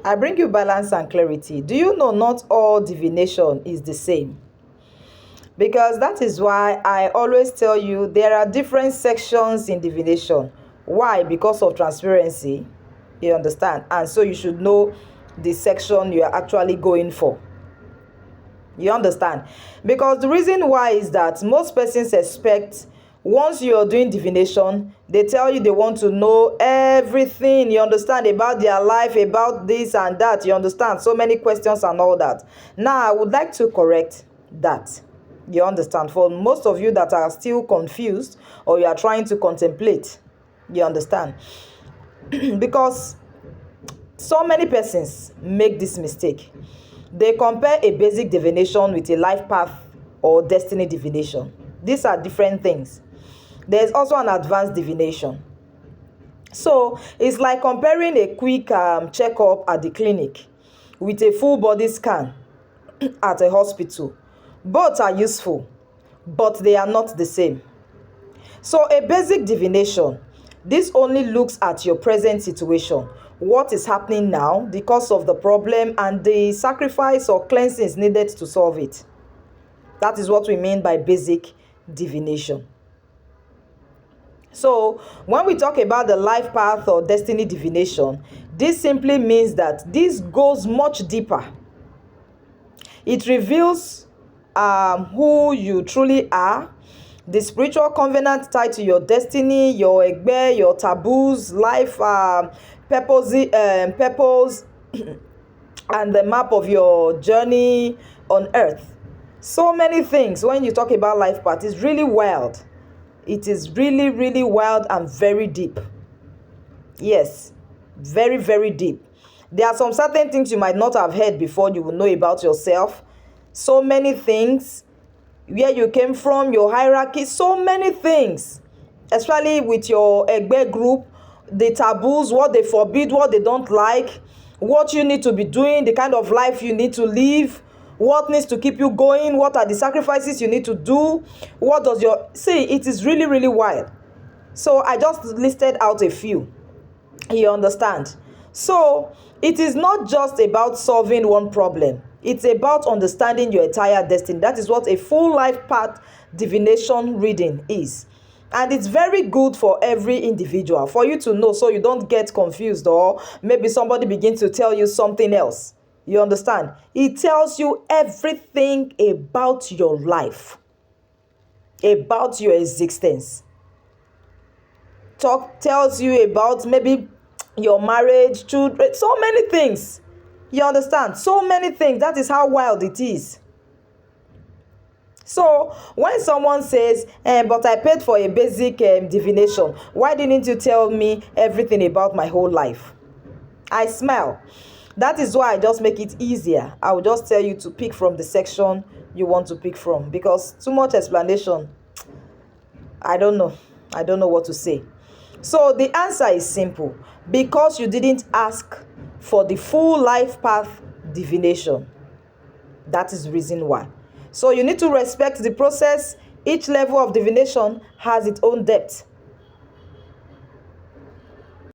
I bring you balance and clarity. Do you know not all divination is the same? Because that is why I always tell you there are different sections in divination. Why? Because of transparency. You understand? And so you should know the section you are actually going for. You understand? Because the reason why is that most persons expect once you're doing divination, they tell you they want to know everything, you understand, about their life, about this and that, you understand, so many questions and all that. Now, I would like to correct that. You understand? For most of you that are still confused or you are trying to contemplate, you understand? Because so many persons make this mistake. They compare a basic divination with a life path or destiny divination. These are different things. There's also an advanced divination. So it's like comparing a quick checkup at the clinic with a full body scan at a hospital. Both are useful, but they are not the same. So a basic divination, this only looks at your present situation, what is happening now, the cause of the problem, and the sacrifice or cleansings needed to solve it. That is what we mean by basic divination. So when we talk about the life path or destiny divination, this simply means that this goes much deeper. It reveals who you truly are, the spiritual covenant tied to your destiny, your egbe, your taboos, life purpose and the map of your journey on earth. So many things. When you talk about life path, it's really wild. It is really, really wild and very deep. Yes, very, very deep. There are some certain things you might not have heard before you will know about yourself. So many things, where you came from, your hierarchy, so many things, especially with your Egbe group, the taboos, what they forbid, what they don't like, what you need to be doing, the kind of life you need to live, what needs to keep you going, what are the sacrifices you need to do, what does your... See, it is really, really wild. So I just listed out a few. You understand? So it is not just about solving one problem. It's about understanding your entire destiny. That is what a full life path divination reading is. And it's very good for every individual, for you to know, so you don't get confused or maybe somebody begins to tell you something else. You understand? It tells you everything about your life, about your existence. Tells you about maybe your marriage, children, so many things. You understand? So many things. That is how wild it is. So when someone says, but I paid for a basic divination, why didn't you tell me everything about my whole life? I smile. That is why I just make it easier. I will just tell you to pick from the section you want to pick from, because too much explanation, I don't know what to say. So the answer is simple. Because you didn't ask for the full life path divination. That is the reason why. So you need to respect the process. Each level of divination has its own depth.